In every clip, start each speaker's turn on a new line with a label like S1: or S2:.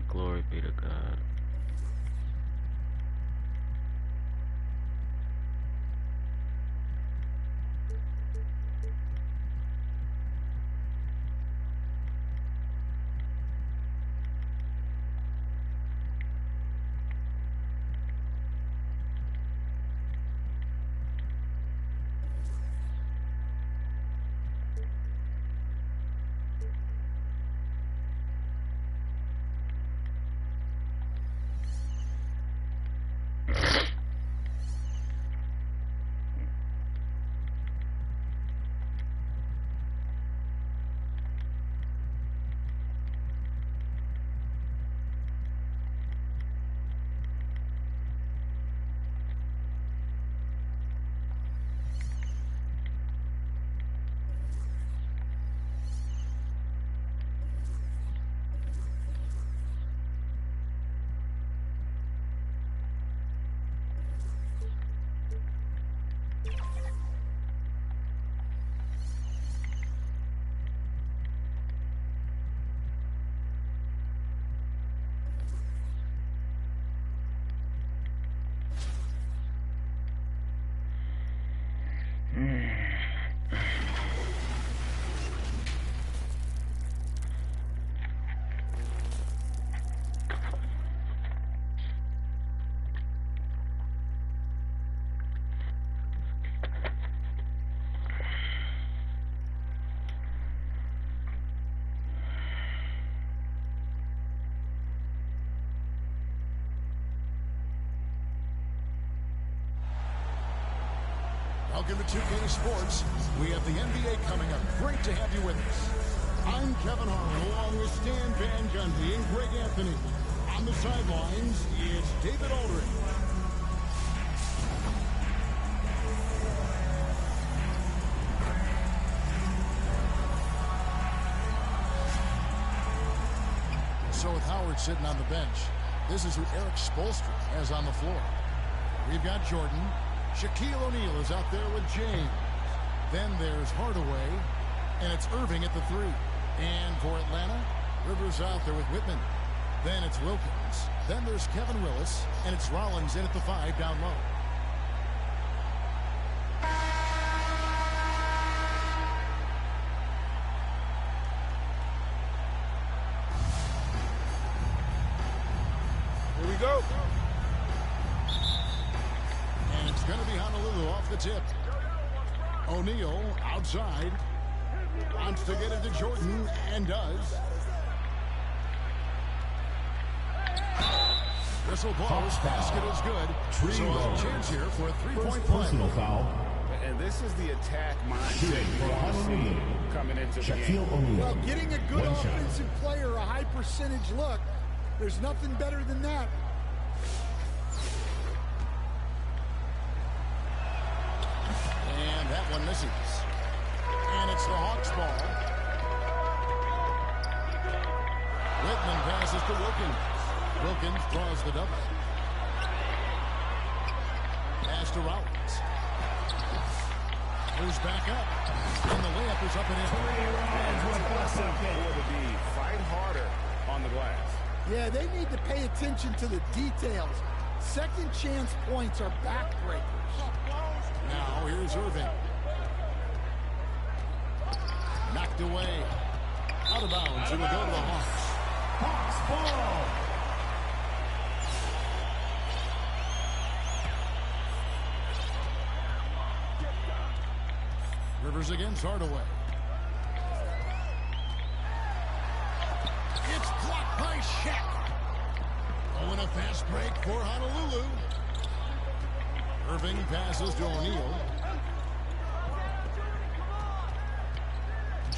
S1: Glory be to God.
S2: Welcome to 2K Sports. We have the NBA coming up. Great to have you with us. I'm Kevin Hart, along with Stan Van Gundy and Greg Anthony. On the sidelines, it's David Aldridge. So with Howard sitting on the bench, this is who Eric Spoelstra has on the floor. We've got Jordan. Shaquille O'Neal is out there with James. Then there's Hardaway, and it's Irving at the 3. And for Atlanta, Rivers out there with Whitman. Then it's Wilkins. Then there's Kevin Willis, and it's Rollins in at the 5 down low.
S3: Here we go.
S2: And it's going to be Honolulu off the tip. O'Neal outside. Wants to get it to Jordan, and does. Whistle blows. Basket is good. So a chance here for a three-point play.
S3: Personal foul.
S4: And this is the attack mindset you want to see coming into the game.
S5: Well, getting a good offensive player a high percentage look, there's nothing better than that.
S2: And that one misses. And it's the Hawks ball. Whitman passes to Wilkins. Wilkins draws the double. Pass to Rollins. Moves back up. And the layup is up and in.
S4: Fight harder on the glass.
S5: Yeah, they need to pay attention to the details. Second chance points are backbreakers.
S2: Now here's Irving. Knocked away. Out of bounds. It will go to the Hawks.
S3: Hawks ball.
S2: Rivers against Hardaway. It's blocked by Shaq. Oh, and a fast break for Honolulu. Irving passes to O'Neal.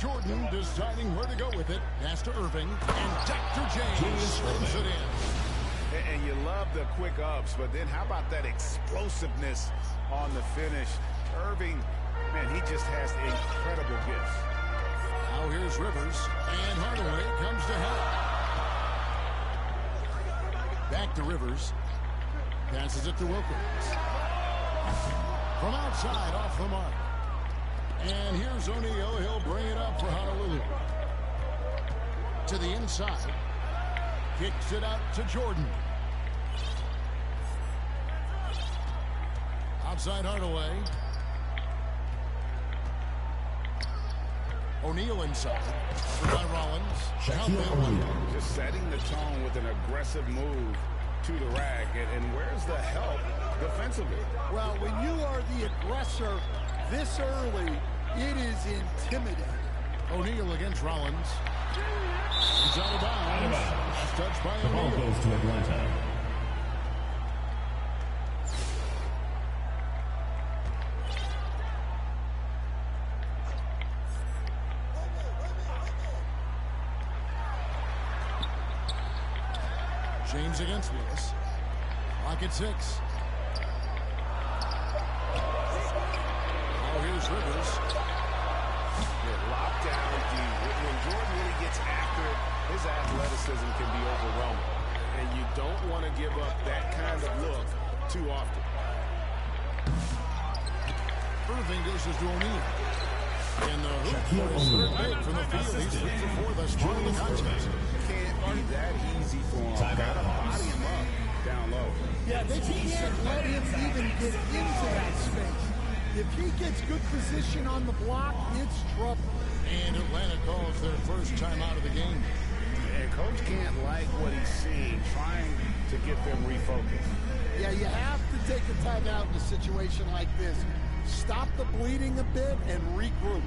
S2: Jordan deciding where to go with it. Pass to Irving. And Dr. James slams it in.
S4: And you love the quick ups, but then how about that explosiveness on the finish? Irving, man, he just has incredible gifts.
S2: Now here's Rivers, and Hardaway comes to help. Back to Rivers. Passes it to Wilkins. From outside, off the mark. And here's O'Neal. He'll bring it up for Honolulu. To the inside. Kicks it out to Jordan. Outside Hardaway. O'Neal inside. Over by Rollins.
S4: Just setting the tone with an aggressive move to the rack. And where's the help defensively?
S5: Well, when you are the aggressor this early, it is intimidating.
S2: O'Neal against Rollins. He's out of bounds. Touched by
S3: The ball
S2: O'Neal.
S3: goes to Atlanta.
S2: James against Lewis. Clock at 6. Now here's Rivers.
S4: They're locked down deep. When Jordan really gets after it, his athleticism can be overwhelming. And you don't want to give up that kind of look too often.
S2: Irving dishes to O'Neal. And the hoop for his third make from the field. He's 3 for 4 thus far in the contest.
S4: Can't be that easy for him. Got to body him up down low.
S5: Yeah, they can't let him even get into that space. If he gets good position on the block, it's trouble.
S2: And Atlanta calls their first time out of the game.
S4: And coach can't like what he's seeing, trying to get them refocused.
S5: Yeah, you have to take a timeout in a situation like this. Stop the bleeding a bit and regroup.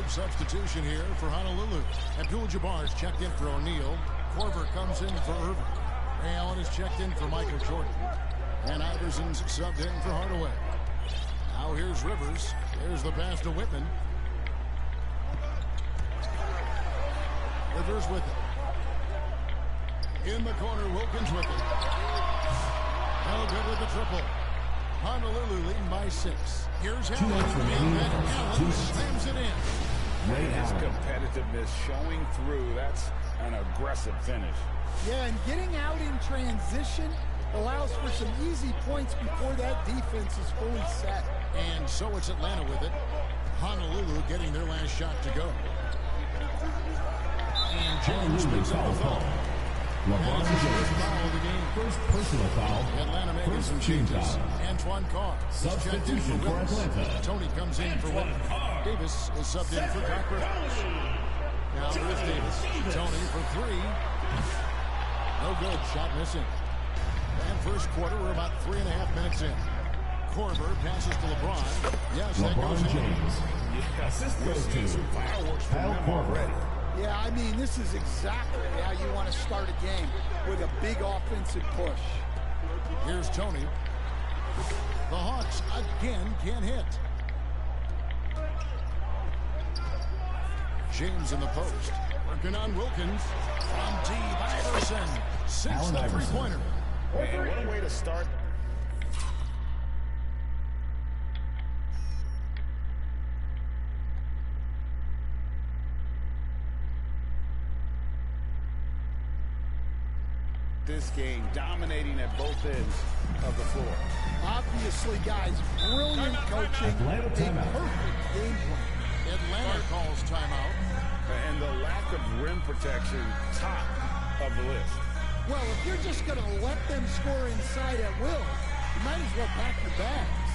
S2: Substitution here for Honolulu. Abdul-Jabbar's checked in for O'Neal. Korver comes in for Irving. Ray Allen is checked in for Michael Jordan. And Iverson's subbed in for Hardaway. Now here's Rivers. There's the pass to Whitman. Rivers with it. In the corner, Wilkins with it. No good with the triple. Honolulu leading by 6. Here's Allen. And then Allen slams it in.
S4: His competitiveness showing through. That's an aggressive finish.
S5: Yeah, and getting out in transition allows for some easy points before that defense is fully set.
S2: And so it's Atlanta with it. Honolulu getting their last shot to go. And James picks up the foul.
S3: LeBron
S2: James.
S3: James. First personal foul.
S2: Atlanta making
S3: First
S2: some
S3: team
S2: changes.
S3: foul.
S2: Antoine Carr is checked in for
S3: Substitution for
S2: Willis.
S3: Atlanta.
S2: Tony comes in for Willis. Davis is subbed in for Cochran. Now here's Davis. Tony for 3. No good. Shot missing. And first quarter, we're about 3.5 minutes in. Korver passes to LeBron. Yes, that goes
S3: LeBron
S2: in.
S3: James. Assist goes to
S4: Fireworks from
S3: Kyle
S4: him
S3: Korver.
S4: already.
S5: Yeah, I mean, this is exactly how you want to start a game, with a big offensive push.
S2: Here's Tony. The Hawks again can't hit. James in the post. Working on Wilkins. From deep, Iverson. Sinks
S3: Allen
S2: the
S3: Iverson.
S2: three-pointer.
S4: And what a way to start. This game, dominating at both ends of the floor.
S5: Obviously, guys, brilliant coaching,
S3: Atlanta
S5: a
S3: timeout.
S5: perfect game plan.
S2: Atlanta calls timeout.
S4: And the lack of rim protection, top of the list.
S5: Well, if you're just going to let them score inside at will, you might as well pack your bags.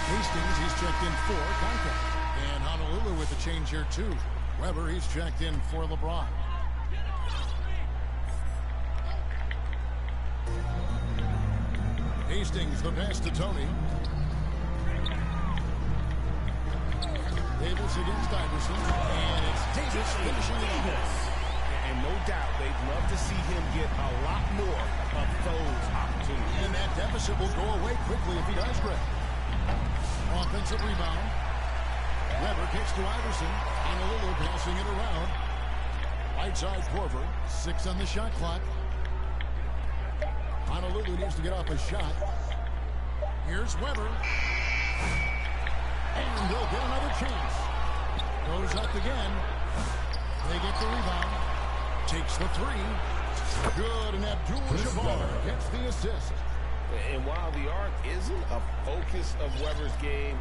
S2: Hastings, he's checked in for Contact. And Honolulu with the change here, too. Weber, he's checked in for LeBron. Hastings, the pass to Tony. Davis against Iverson. And it's Davis finishing it off.
S4: And no doubt they'd love to see him get a lot more of those opportunities.
S2: And that deficit will go away quickly if he does, Greg. Offensive rebound. Weber kicks to Iverson. Honolulu passing it around. Right side Korver. 6 on the shot clock. Honolulu needs to get off a shot. Here's Weber. And they'll get another chance. Goes up again. They get the rebound. Takes the 3. Good, and Abdul-Jabbar gets the assist.
S4: And while the arc isn't a focus of Weber's game,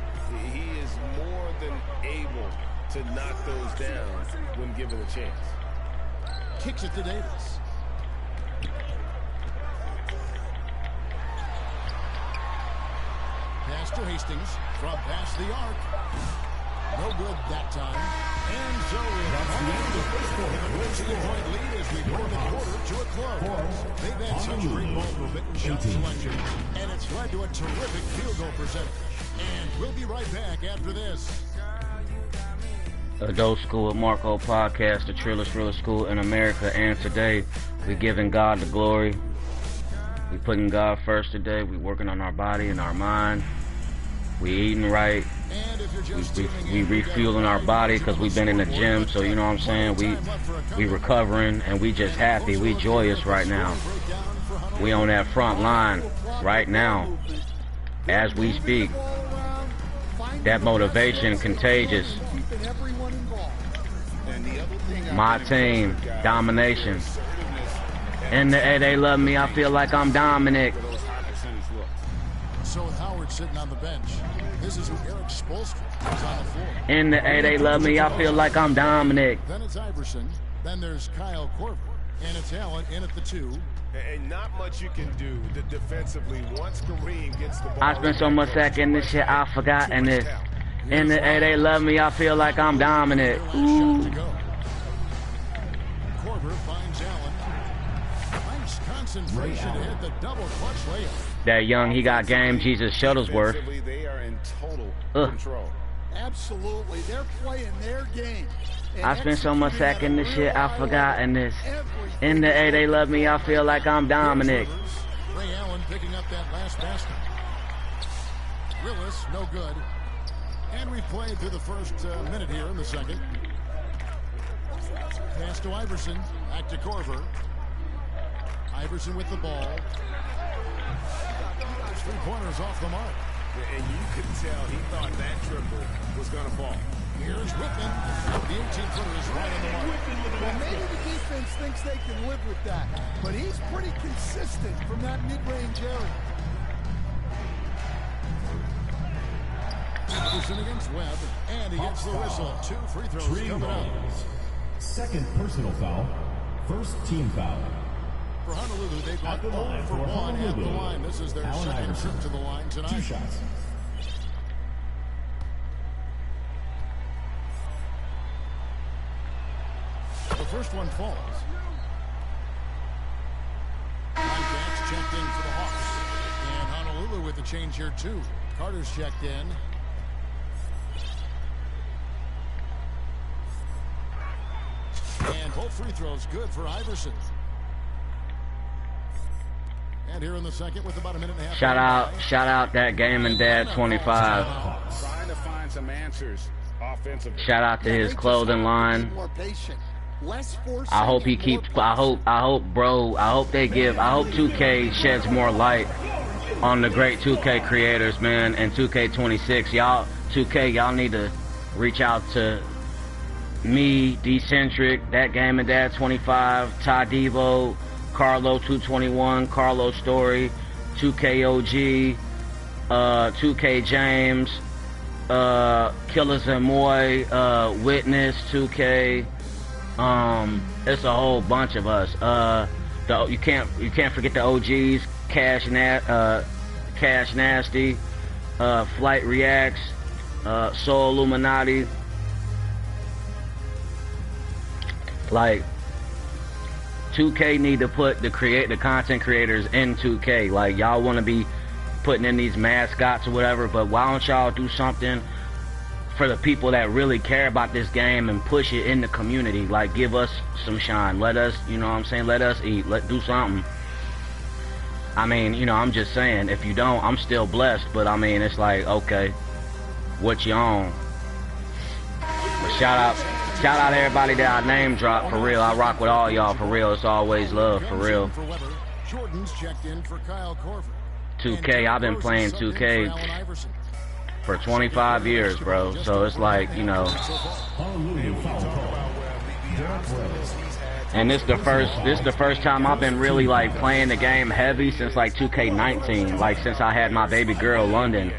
S4: he is more than able to knock those down when given a chance.
S2: Kicks it to Davis. Pass to Hastings from past the arc. No good that time. And so it's a point lead as we bring the quarter to a close. They've had such great ball movement and shot selection, and it's led to a terrific field goal percentage. And we'll be right back after this.
S1: Adult School with Marco podcast, the realest school in America, and today we're giving God the glory. We're putting God first today. We're working on our body and our mind. We eating right. We refueling our body because we've been in the gym, so you know what I'm saying. We recovering and we just happy. We joyous right now. We on that front line right now. as we speak. That motivation contagious. My team, domination. In the A, they love me. I feel like I'm Dominic.
S2: So with Howard sitting on the bench, this is who Eric Spoelstra is on the floor.
S1: In the A, they love me. I feel like I'm Dominic.
S2: Then it's Iverson. Then there's Kyle Korver. And it's Allen in at the 2.
S4: And not much you can do defensively once Kareem gets the ball.
S1: I spent so much sack in this shit, I forgot in this. In the A, they love me. I feel like I'm Dominic. Ooh.
S2: Korver finds Allen. Nice concentration to hit the double clutch layup.
S1: That young, he got game Jesus Shuttlesworth.
S4: They are in total control.
S5: Absolutely, they're playing their game.
S1: I spent so much sack in this shit, I forgot in this. In the A, they love me. I feel like I'm Dominic.
S2: Ray Allen picking up that last basket. Realist, no good. And we've played through the first minute here in the second. Pass to Iverson. Back to Korver. Iverson with the ball. His 3-pointers off the mark.
S4: And you could tell he thought that triple was going to fall.
S2: Here's Whitman. The 18-footer is right on the mark.
S5: Well, maybe the defense thinks they can live with that, but he's pretty consistent from that mid-range area.
S2: Iverson against Webb, and he gets the whistle. 2 free throws coming up.
S3: Second personal foul. First team foul.
S2: For Honolulu, they've got 0 for 1 at the line. This is their second trip to the line tonight.
S3: 2 shots.
S2: The first one falls. Contacts checked in for the Hawks. And Honolulu with the change here, too. Carter's checked in. And both free throws good for Iverson. And here in the second with about a minute and a half.
S1: Shout out that game and dad 25.
S4: Trying to find some answers offensively.
S1: Shout out to his clothing line. I hope he keeps. I hope 2K sheds more light on the great 2K creators, man, and 2K26. Y'all, 2K, y'all need to reach out to me, D-Centric, that game and dad 25, Ty Devo, Carlo 221, Carlo Story, 2K OG, 2K James, Killers and Moy, Witness, 2K. It's a whole bunch of us. You can't forget the OGs, Cash Nasty, Flight Reacts, Soul Illuminati. Like, 2K need to put the content creators in 2K. Like, y'all want to be putting in these mascots or whatever, but why don't y'all do something for the people that really care about this game and push it in the community? Like, give us some shine. Let us, you know what I'm saying? Let us eat. Do something. I mean, you know, I'm just saying, if you don't, I'm still blessed, but I mean, it's like, okay, what you on? But shout out to everybody that I name drop, for real. I rock with all y'all, for real. It's always love, for real.
S2: Jordan's checked in for Kyle Korver.
S1: 2K, I've been playing 2K for 25 years, bro. So it's like, you know. And this the first time I've been really like playing the game heavy since like 2K19. Like, since I had my baby girl London.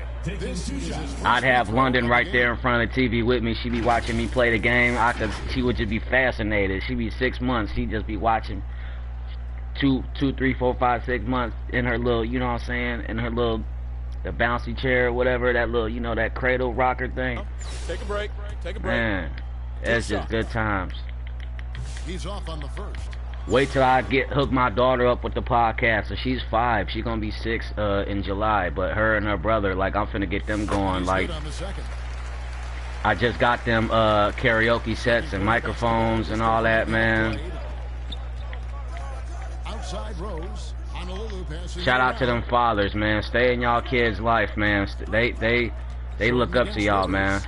S1: I'd have London right there in front of the TV with me. She'd be watching me play the game. She would just be fascinated. She'd be 6 months. She'd just be watching 2, 3, 4, 5, 6 months in her little, you know what I'm saying, in her little, the bouncy chair or whatever, that little, you know, that cradle rocker thing.
S4: Take a break.
S1: Man, it's just good times.
S2: He's off on the first.
S1: Wait till I hook my daughter up with the podcast. So she's 5. She's gonna be 6 in July. But her and her brother, like, I'm finna get them going. Like, I just got them karaoke sets and microphones and all that, man. Shout out to them fathers, man. Stay in y'all kids' life, man. They look up to y'all, man.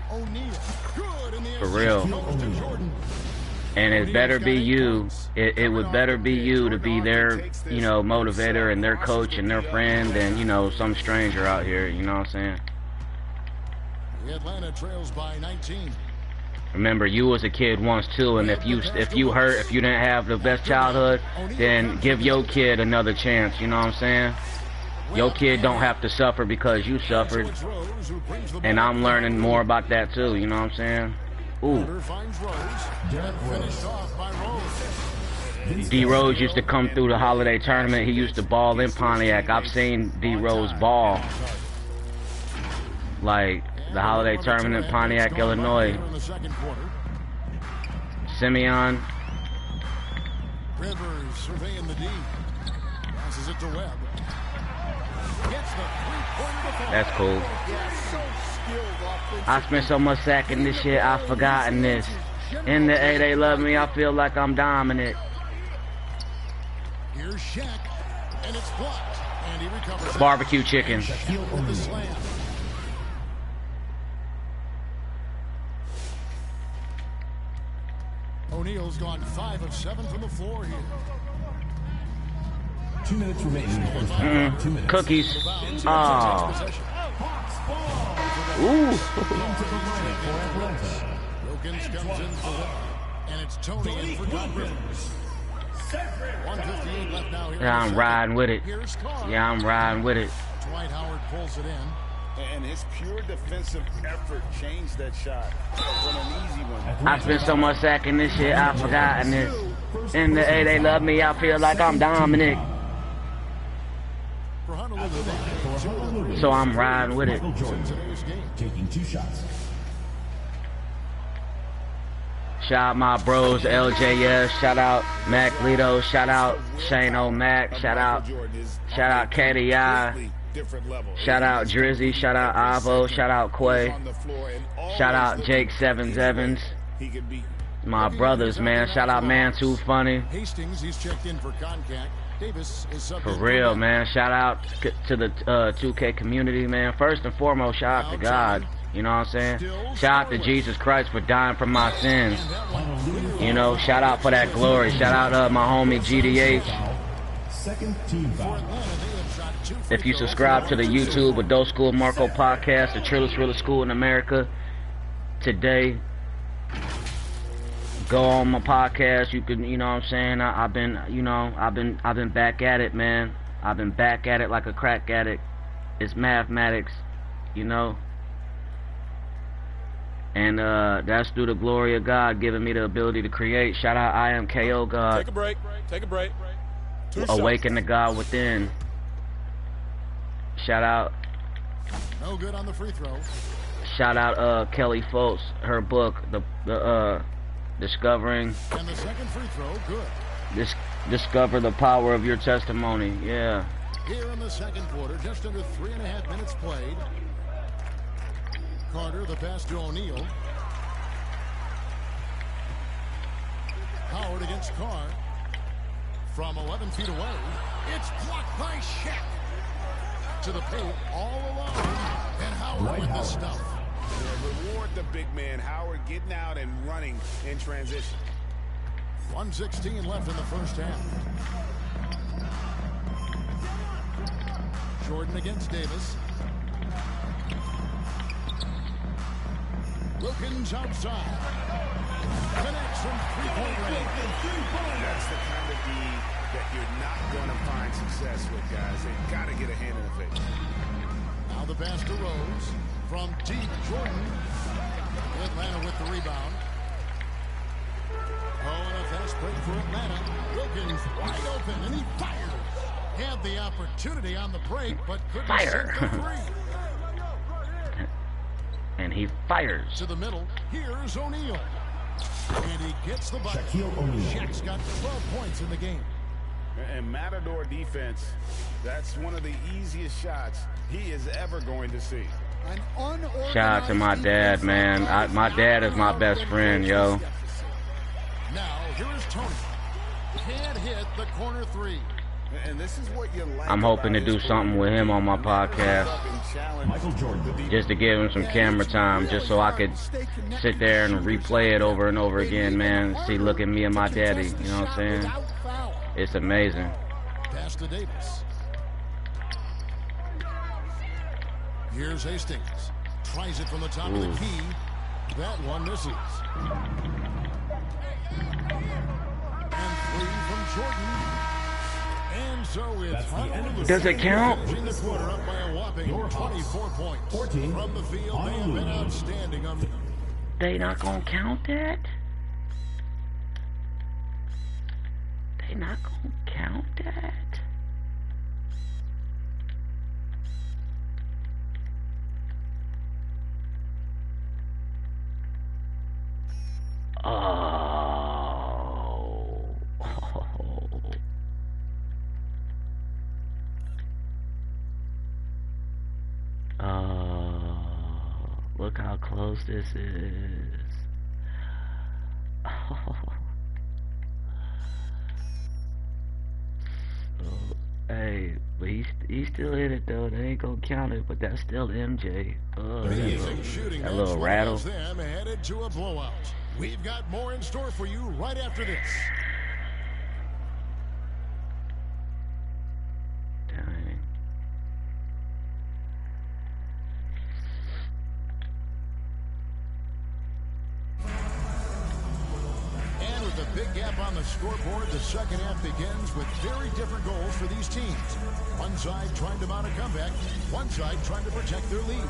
S1: For real. And it better be you. It would better be you to be their, you know, motivator and their coach and their friend than, you know, some stranger out here. You know what I'm saying?
S2: Atlanta trails by 19.
S1: Remember, you was a kid once too, and if you hurt, if you didn't have the best childhood, then give your kid another chance. You know what I'm saying? Your kid don't have to suffer because you suffered. And I'm learning more about that too. You know what I'm saying? Ooh. D Rose used to come through the holiday tournament. He used to ball in Pontiac. I've seen D Rose ball. Like the holiday tournament in Pontiac, Illinois. Simeon.
S2: Rivers surveying the D. Passes it to Webb. Gets the three-point.
S1: That's cool. I spent so much sacking this shit, I've forgotten this. In the A, they love me, I feel like I'm dominant.
S2: Here's Shaq, and it's blocked, and he recovers.
S1: Barbecue chicken.
S2: O'Neal's gone 5 of 7 from the floor here.
S3: 2 minutes remaining. 2 minutes.
S1: Cookies. Oh. Ooh.
S2: Wilkins comes in for Webb, and it's Tony in for Don Rivers. 1:58 left now here.
S1: Yeah, I'm riding with it. Yeah, I'm riding with it.
S2: Dwight Howard pulls it in.
S4: And his pure defensive effort changed that shot from an easy one.
S1: I spent so much sacking this shit, I've forgotten this. In the A, they love me, I feel like I'm dominant. So I'm riding with it.
S3: Taking 2 shots.
S1: Shout out my bros, LJS. Shout out Mac Lito. Shout out Shane O'Mac. Shout out KDI. Shout out Drizzy. Shout out Avo. Shout out Quay. Shout out Jake Sevens Evans. My brothers, man. Shout out Man Too Funny.
S2: Hastings, he's checked in for contact. Davis is
S1: For real, man. Shout out to the 2K community, man. First and foremost, shout out to God. You know what I'm saying? Shout out to Jesus Christ for dying for my sins. You know, shout out for that glory. Shout out my homie GDH.
S3: Second team foul.
S1: If you subscribe to the YouTube AdultSchoolWithMarco podcast, the realest school in America, today, go on my podcast. You can, you know what I'm saying? I've been back at it, man. I've been back at it like a crack addict. It's mathematics, you know. And that's through the glory of God giving me the ability to create. Shout out I am KO God.
S6: Take a break. Take a break.
S1: Awaken the God within. Shout out.
S2: No good on the free throw.
S1: Shout out Kelly Fultz, her book, the Discovering.
S2: And the second free throw, good.
S1: Discover the power of your testimony. Yeah.
S2: Here in the second quarter, just under 3.5 minutes played. Carter, the pass to O'Neal. Howard against Carr. From 11 feet away, it's blocked by Shaq. To the paint, all alone. And Howard with the stuff.
S4: Yeah, reward the big man. Howard getting out and running in transition.
S2: 1:16 left in the first half. Jordan against Davis. Wilkins outside. Connects from three-point range.
S4: That's the kind of D that you're not going to find success with, guys. They've got to get a hand in the face.
S2: Now the pass to Rose. From deep, Jordan. Atlanta with the rebound. Oh, and a fast break for Atlanta. Wilkins wide open, and he fires. Had the opportunity on the break, but couldn't
S1: Fire.
S2: sink the three.
S1: And he fires.
S2: To the middle. Here's O'Neal. And he gets the bucket.
S3: Shaquille O'Neal.
S2: Shaq's got 12 points in the game.
S4: And Matador defense, that's one of the easiest shots he is ever going to see.
S1: Shout out to my dad, man. My dad is my best friend, yo.
S2: Now, here is Tony. Can't hit the corner three.
S4: And this is what you like.
S1: I'm hoping to do something with him on my podcast,
S3: Michael Jordan.
S1: just to give him some camera time, just so I could sit there and replay it over and over again, man. See, look at me and my daddy, you know what I'm saying? It's amazing.
S2: Pass to Davis. Here's Hastings. Tries it from the top of the key. That one misses. And three from Jordan. And so it's Honolulu.
S1: Does it count?
S2: Finishing the quarter up by a whopping 24 points.
S3: 14.
S2: From the field, they have been outstanding on the...
S1: They not gonna count that? They not gonna count that? Look how close this is. Hey, but he's still in it though. They ain't gonna count it, but that's still MJ. That little rattle.
S2: Them headed to a blowout. We've got more in store for you right after this.
S1: Dang.
S2: And with a big gap on the scoreboard, the second half begins with very different goals for these teams. One side trying to mount a comeback, one side trying to protect their lead.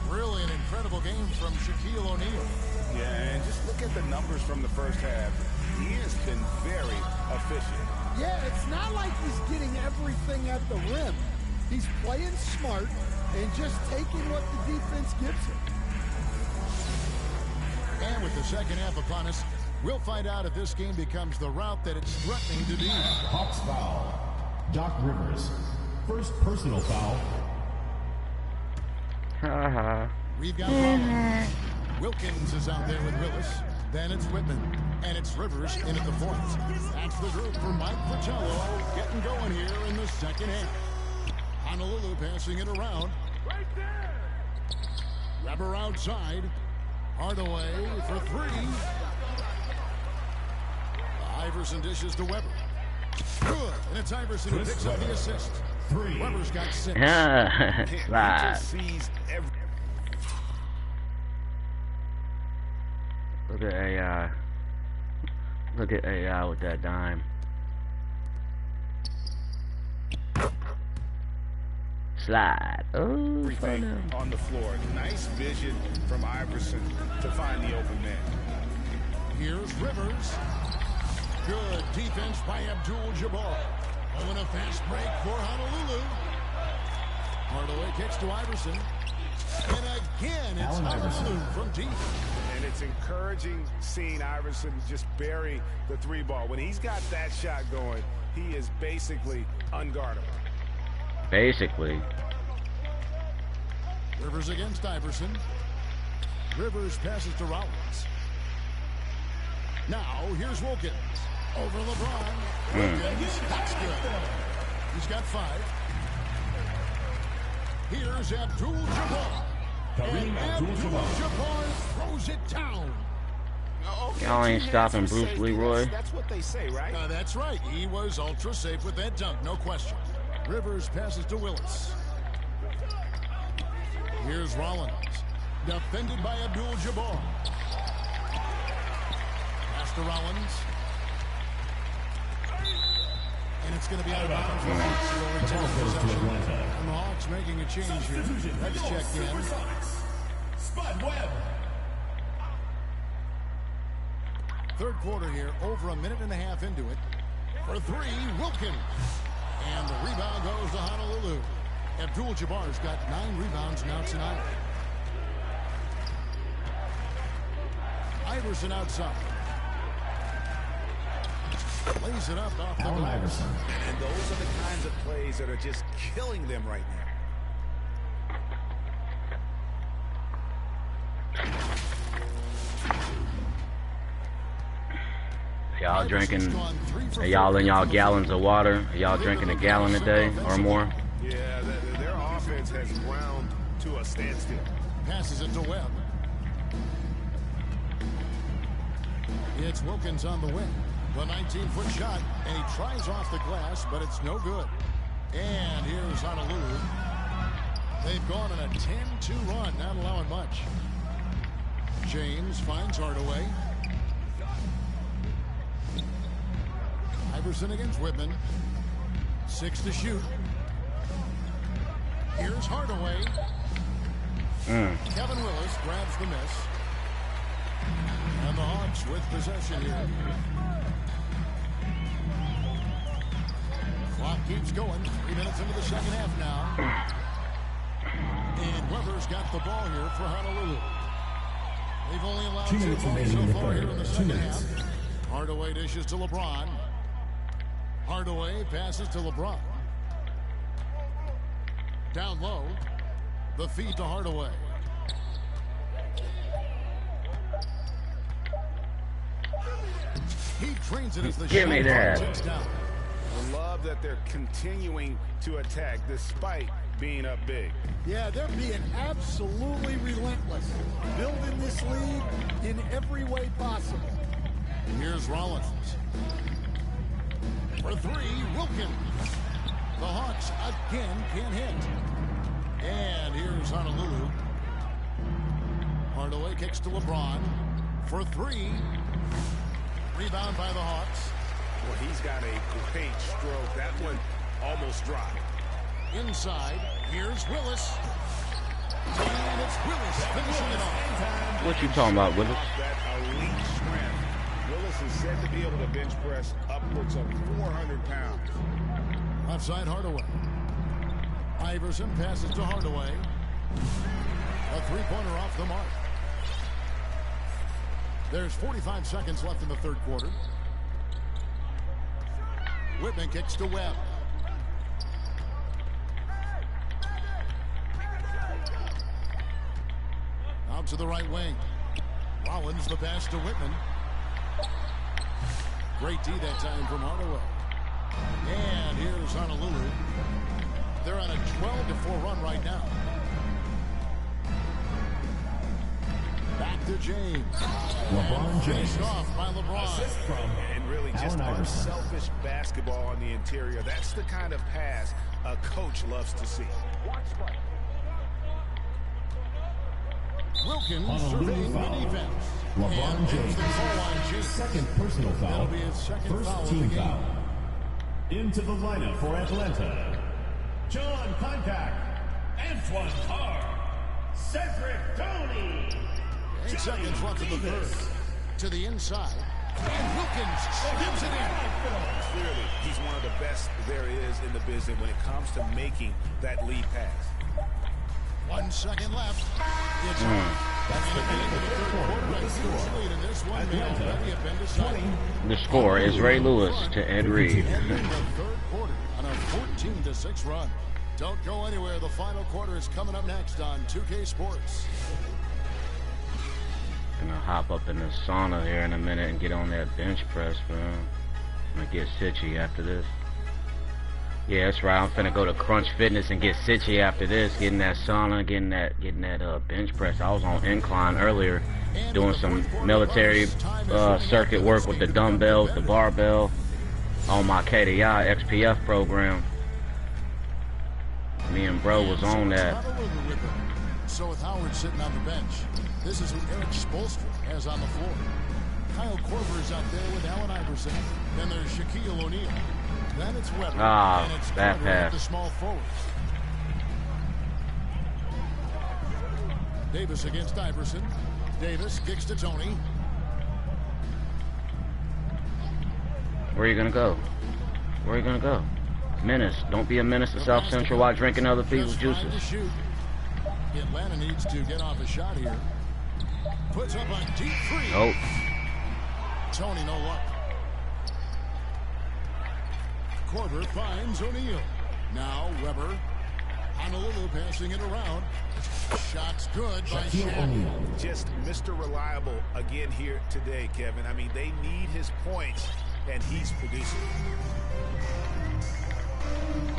S2: Really an incredible game from Shaquille O'Neal.
S4: Yeah, and just look at the numbers from the first half. He has been very efficient.
S5: Yeah, it's not like he's getting everything at the rim. He's playing smart and just taking what the defense gives him.
S2: And with the second half upon us, we'll find out if this game becomes the route that it's threatening to be.
S3: Hawks foul. Doc Rivers. First personal foul.
S2: We've got Rollins. Wilkins is out there with Willis. Then it's Whitman. And it's Rivers in at the point. That's the group for Mike Fratello getting going here in the second half. Honolulu passing it around. Weber outside. Hardaway for three. Iverson dishes to Weber. Good. And it's Iverson who picks up the assist. Weber's got 6.
S1: Slide. Look at AI. Look at AI with that dime. Slide. Oh,
S4: Everything on the floor. Nice vision from Iverson to find the open man.
S2: Here's Rivers. Good defense by Abdul-Jabbar. Oh, and a fast break for Honolulu. Hardaway kicks to Iverson. And again, it's Honolulu from deep.
S4: And it's encouraging seeing Iverson just bury the 3-ball. When he's got that shot going, he is basically unguardable.
S1: Basically.
S2: Rivers against Iverson. Rivers passes to Rollins. Now, here's Wilkins. Over LeBron. Wilkins, that's good. He's got 5. Here's Abdul-Jabbar. And Abdul-Jabbar throws it down.
S1: Y'all ain't stopping Bruce Leroy.
S4: That's what they say, right?
S2: That's right. He was ultra safe with that dunk, no question. Rivers passes to Willis. Here's Rollins. Defended by Abdul-Jabbar. Pass to Rollins. And it's going to be out of bounds for Hawks. Will return possession. And the Hawks making a change here. Let's check in.
S3: Spud Webb.
S2: Third quarter here, over a minute and a half into it. For 3, Wilkins. And the rebound goes to Honolulu. Abdul-Jabbar's got 9 rebounds now tonight. Iverson outside. Lays it up off the
S3: Allen
S2: glass.
S3: Iverson.
S4: And those are the kinds of plays that are just killing them right now.
S1: y'all drinking? Are y'all in y'all gallons of water? Are y'all drinking a gallon a day or more?
S4: Yeah, their offense has ground to a standstill.
S2: Passes it to Webb. It's Wilkins on the wing. The 19-foot shot, and he tries off the glass, but it's no good. And here's Honolulu. They've gone on a 10-2 run, not allowing much. James finds Hardaway. Iverson against Whitman. 6 to shoot. Here's Hardaway. Kevin Willis grabs the miss. And the Hawks with possession here. Clock keeps going. 3 minutes into the second half now. And Weber's got the ball here for Honolulu. They've only allowed 2 points so far here in the second half. Hardaway dishes to LeBron. Hardaway passes to LeBron. Down low. The feed to Hardaway. He trains it as the
S1: Give me that.
S4: I love that they're continuing to attack despite being up big.
S5: Yeah, they're being absolutely relentless. Building this lead in every way possible.
S2: Here's Rollins. For 3, Wilkins. The Hawks again can't hit. And here's Honolulu. Hardaway kicks to LeBron. For 3. Rebound by the Hawks.
S4: Well, he's got a great stroke. That one almost dropped.
S2: Inside, here's Willis. And it's Willis finishing it off.
S1: What you talking about, Willis?
S4: That elite strength. Willis is said to be able to bench press upwards of 400 pounds.
S2: Outside Hardaway. Iverson passes to Hardaway. A three-pointer off the mark. There's 45 seconds left in the third quarter. Whitman kicks to Webb. Out to the right wing. Rollins the pass to Whitman. Great D that time from Hardaway. And here's Honolulu. They're on a 12-4 run right now. Back to James.
S3: LeBron James.
S2: Faced off by LeBron.
S4: And really just unselfish basketball on the interior. That's the kind of pass a coach loves to see.
S2: Wilkins surveying the defense.
S3: LeBron James. Second personal foul.
S2: That'll be his second
S3: First
S2: foul of
S3: team
S2: the game.
S3: foul. Into the lineup for Atlanta. John Contact. Antoine Carr. Cedric Tony.
S2: 8 seconds left in the third. To the inside. And Wilkins skips it in.
S4: Clearly, he's one of the best there is in the business when it comes to making that lead pass.
S2: 1 second left. It's that's the end of the third quarter. Lead in this one may already have been decided.
S1: The score is Ray Lewis to Ed Reed.
S2: End of the third quarter on a 14-6 run. Don't go anywhere. The final quarter is coming up next on 2K Sports.
S1: Gonna hop up in the sauna here in a minute and get on that bench press, man. I'm gonna get sitchy after this. Yeah, that's right. I'm finna go to Crunch Fitness and get sitchy after this. Getting that sauna, getting that bench press. I was on incline earlier, doing some military circuit work with the dumbbells, the barbell, on my KDI XPF program. Me and bro was on that.
S2: So with Howard sitting on the bench, this is who Eric Spoelstra has on the floor. Kyle Korver is out there with Allen Iverson. Then there's Shaquille O'Neal. Then it's Weber. And it's
S1: bad pass.
S2: The small forwards. Davis against Iverson. Davis kicks to Tony.
S1: Where are you gonna go? Where are you gonna go? Menace. Don't be a menace to South Central while drinking other people's juices.
S2: Atlanta needs to get off a shot here. Puts up a deep three.
S1: Nope.
S2: Tony, no luck. Korver finds O'Neal. Now Weber. Honolulu passing it around. Shots good by Shaq.
S4: Just Mr. Reliable again here today, Kevin. I mean, they need his points and he's producing.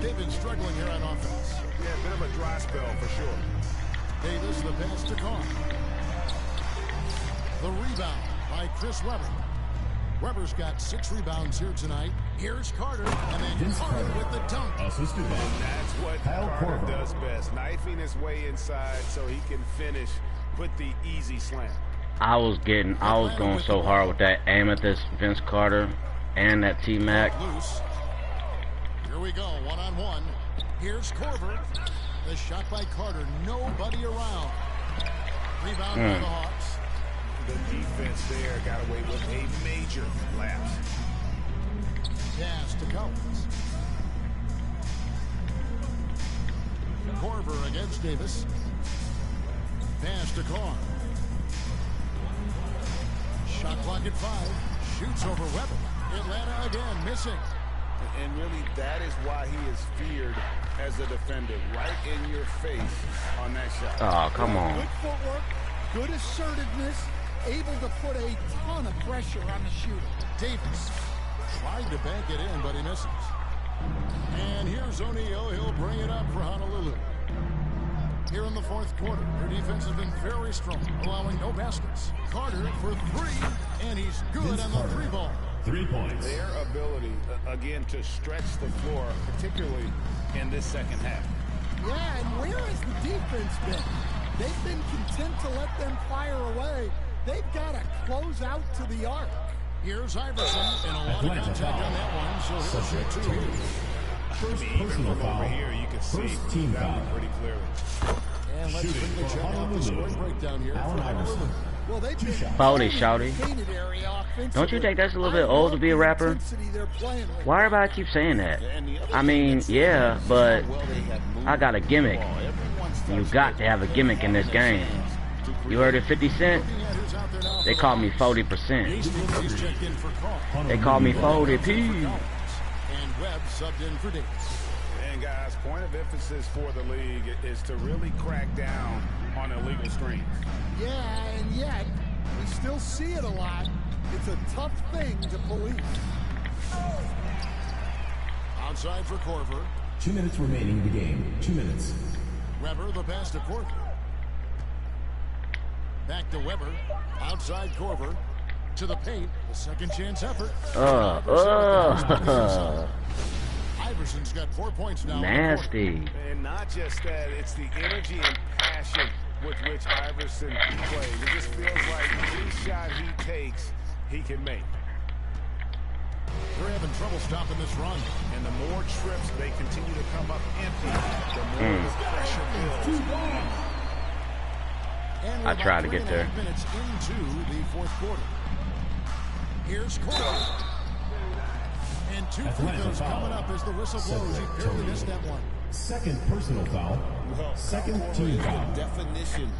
S2: They've been struggling here on offense.
S4: Yeah, a bit of a dry spell for sure.
S2: Davis, the pass to Carr. The rebound by Chris Webber. Webber's got 6 rebounds here tonight. Here's Carter, and then Carter with the dunk.
S3: Assisted by
S4: That's what
S3: Kyle
S4: Carter
S3: Korver.
S4: does best, knifing his way inside so he can finish with the easy slam.
S1: I was going so hard with that Amethyst, Vince Carter, and that T-Mac.
S2: Loose. Here we go, one-on-one. Here's Korver. The shot by Carter, nobody around. Rebound by the Hawks.
S4: The defense there got away with a major lapse.
S2: Pass to Collins. Korver against Davis. Pass to Carr. Shot clock at 5. Shoots over Webber. Atlanta again missing.
S4: And really, that is why he is feared as a defender. Right in your face on that shot.
S1: Oh, come on.
S5: Good footwork, good assertiveness, able to put a ton of pressure on the shooter.
S2: Davis tried to bank it in, but he misses. And here's O'Neal. He'll bring it up for Honolulu. Here in the 4th quarter, their defense has been very strong, allowing no baskets. Carter for 3, and he's good on the 3-ball.
S3: 3 points.
S4: Their ability, again, to stretch the floor, particularly in this second half.
S5: Yeah, and where has the defense been? They've been content to let them fire away. They've got to close out to the arc.
S2: Here's Iverson, and a lot of contact on that one, so he'll shoot 2 here.
S3: First
S4: Even
S3: personal
S4: from
S3: foul.
S4: over here, you can see
S3: First team
S4: that
S3: foul.
S4: one pretty clearly.
S2: And let's
S3: Shooting
S2: bring the
S3: for
S2: check out the scoring
S3: Honolulu.
S2: breakdown here.
S3: Allen
S2: for
S3: Iverson.
S2: Honolulu.
S5: Well, they've been
S1: Shouty, shouty.
S5: painted area offensively.
S1: Don't you think that's a little bit old to be a rapper?
S5: Intensity they're playing with.
S1: Why everybody keep saying that? I mean, yeah, but I got a gimmick. You got to have a gimmick in this game. You heard of 50 Cent?
S2: Looking at who's out there now
S1: They
S2: for
S1: call me
S2: Honolulu.
S1: 40%.
S2: He's checked in for Carr.
S1: They call me 40P.
S2: And Webb subbed in for Davis.
S4: And guys, point of emphasis for the league is to really crack down on illegal screens.
S5: Yeah, and yet we still see it a lot. It's a tough thing to police.
S2: Outside for Korver.
S3: 2 minutes remaining in the game. 2 minutes.
S2: Weber, the pass to Korver. Back to Weber. Outside Korver. To the paint. A second chance effort. Iverson's got 4 points now.
S1: Nasty.
S4: And not just that, it's the energy and passion with which Iverson plays. It just feels like any shot he takes, he can make.
S2: They're having trouble stopping this run.
S4: And the more trips they continue to come up empty, the more the pressure builds.
S2: And
S1: I
S2: we're
S1: tried
S2: about
S1: to get
S2: 3.5
S1: there.
S2: minutes into the 4th quarter. Here's Korver. And 2 free
S3: Atlanta
S2: throws
S3: foul.
S2: coming up as the whistle blows. He barely missed that one.
S3: Second personal foul. Second team
S4: The
S3: foul.
S4: definition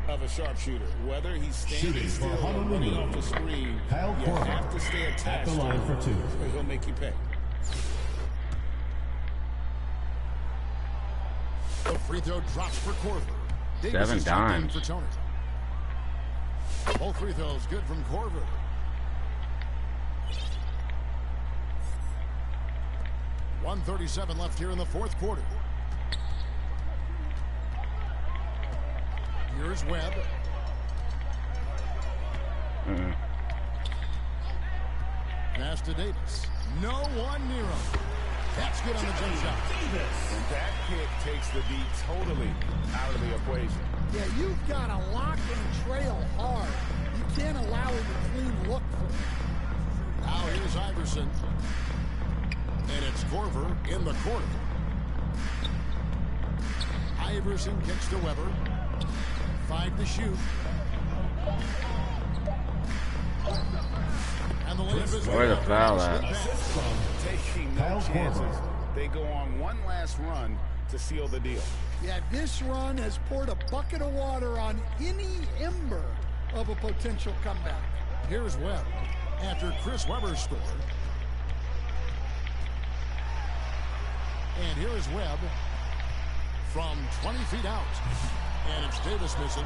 S4: of a sharpshooter. Whether he's standing
S3: Shooting for
S4: still or running
S3: Honolulu.
S4: off the screen,
S3: Kyle
S4: you
S3: Korver
S4: have to stay
S3: at
S4: attached
S3: the
S4: to
S3: line
S4: him,
S3: for 2.
S4: or he'll make you pay.
S2: The free throw drops for Korver. Davis
S1: 7
S2: is checked in
S1: dimes.
S2: for Tony. Both free throws good from Korver. .137 left here in the 4th quarter. Here's Webb. Pass to Davis. No one near him. That's good on the jump shot.
S4: And that pick takes the D totally out of the equation.
S5: Yeah, you've got to lock and trail hard. You can't allow him a clean look for him.
S2: Now here's Iverson. And it's Korver in the corner. Iverson kicks to Weber. 5 to shoot. And the layup is
S1: Where the foul at?
S4: Taking no
S3: Kyle
S4: chances.
S3: Korver.
S4: They go on one last run to seal the deal.
S5: Yeah, this run has poured a bucket of water on any ember of a potential comeback.
S2: Here's Webb after Chris Webber scored. And here is Webb from 20 feet out. And it's Davis missing.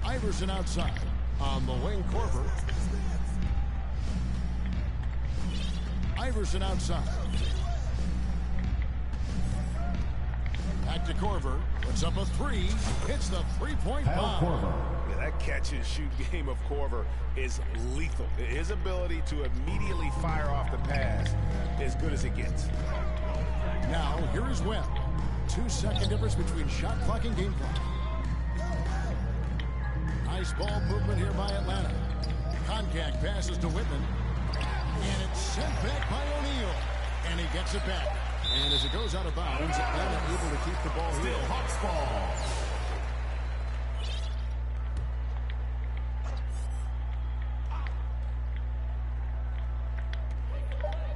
S2: Iverson outside. On the wing, Korver. Iverson outside. Back to Korver. Puts up a three. Hits the three-point bomb.
S4: Yeah, that catch-and-shoot game of Korver is lethal. His ability to immediately fire off the pass as good as it gets.
S2: Now, here is Webb. 2-second difference between shot clock and game clock. Nice ball movement here by Atlanta. Koncak passes to Whitman. And it's sent back by O'Neal. And he gets it back. And as it goes out of bounds, Atlanta able to keep the ball here.
S3: Still Hawks ball.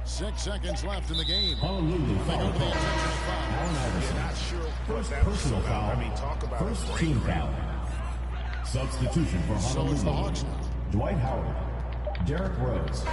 S2: Six seconds left in the game.
S3: Honolulu
S2: They go to the
S3: foul.
S2: intentional foul.
S3: Allen Iverson.
S4: Not sure what
S3: First
S4: that was
S3: personal
S4: about.
S3: foul.
S4: I mean, talk about
S3: First
S4: a
S3: team
S4: great
S3: foul. Substitution for
S2: So
S3: Honolulu.
S2: it's the Hawks now.
S3: Dwight Howard. Derrick Rose.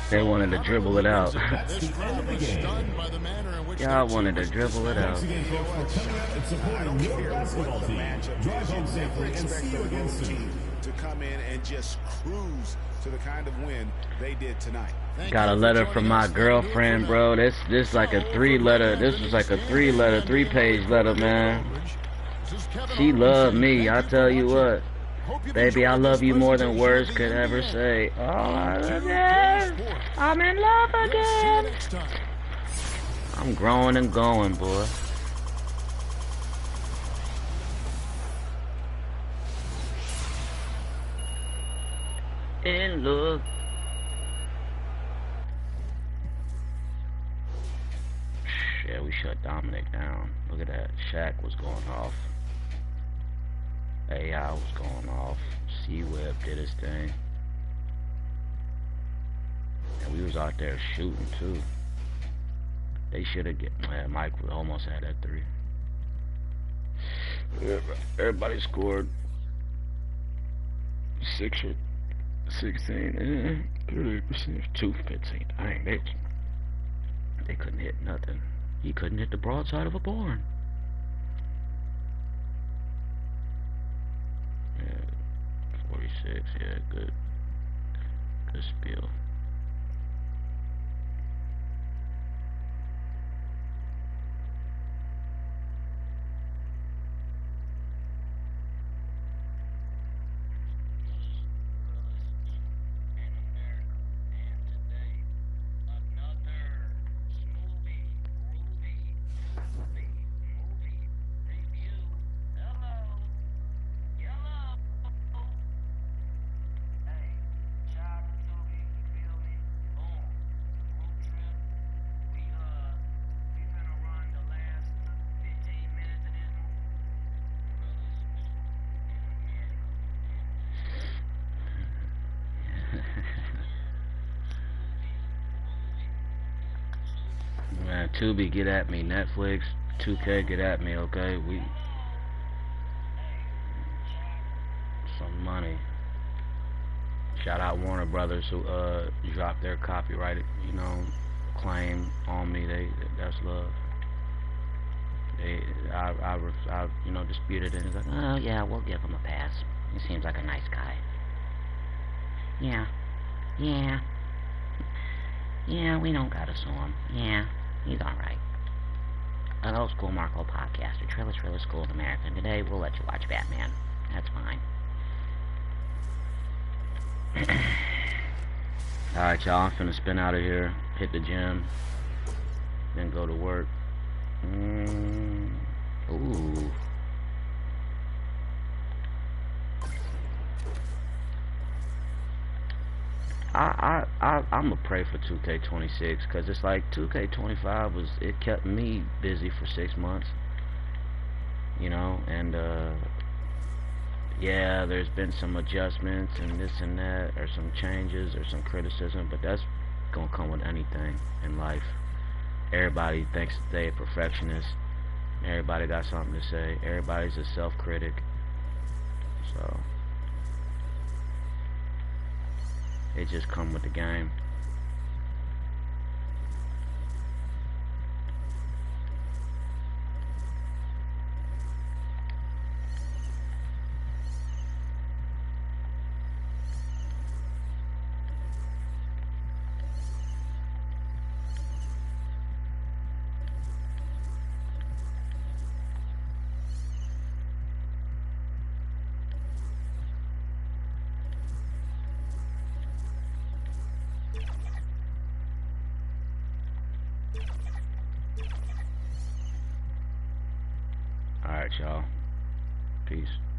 S1: They wanted to dribble it out.
S3: That's
S2: This
S3: the end of
S2: crowd
S3: the
S2: was
S3: game.
S2: stunned by the manner in which
S1: Y'all
S2: their
S1: wanted
S2: team
S1: to
S2: was
S1: dribble it out.
S3: Thanks again, folks, for coming out and supporting your basketball team. Drive home safely and see you again soon.
S4: To come in and just cruise to the kind of win they did tonight.
S1: Got a letter from my girlfriend, bro. This like a three-letter. This was like a three-page letter, man. She loved me. I tell you what, baby, I love you more than words could ever say. Oh, I love you. I'm in love again. I'm growing and going, boy. In love. Yeah, we shut Dominic down. Look at that. Shaq was going off. AI was going off. C-Web did his thing. And we was out there shooting too. They should have man, Mike almost had that three. Everybody scored 6 or 16, 38%, 215. Dang, they couldn't hit nothing. He couldn't hit the broadside of a barn. Yeah, 46. Yeah, good spiel. Man, Tubi, get at me. Netflix, 2K, get at me, okay? Some money. Shout out Warner Brothers who dropped their copyright, claim on me. That's love. I disputed it. It's like, oh yeah, we'll give him a pass. He seems like a nice guy. Yeah, we don't gotta sue him. Yeah, he's alright. AdultSchoolWithMarco podcast, the TRILLEST School of America. And today we'll let you watch Batman. That's fine. Alright, y'all, I'm finna spin out of here, hit the gym, then go to work. Ooh. I'm gonna pray for 2K26 because it's like 2K25 it kept me busy for 6 months, and yeah, there's been some adjustments and this and that, or some changes or some criticism, but that's gonna come with anything in life. Everybody thinks they're a perfectionist. Everybody got something to say. Everybody's a self-critic. So it just come with the game. right, y'all. Peace.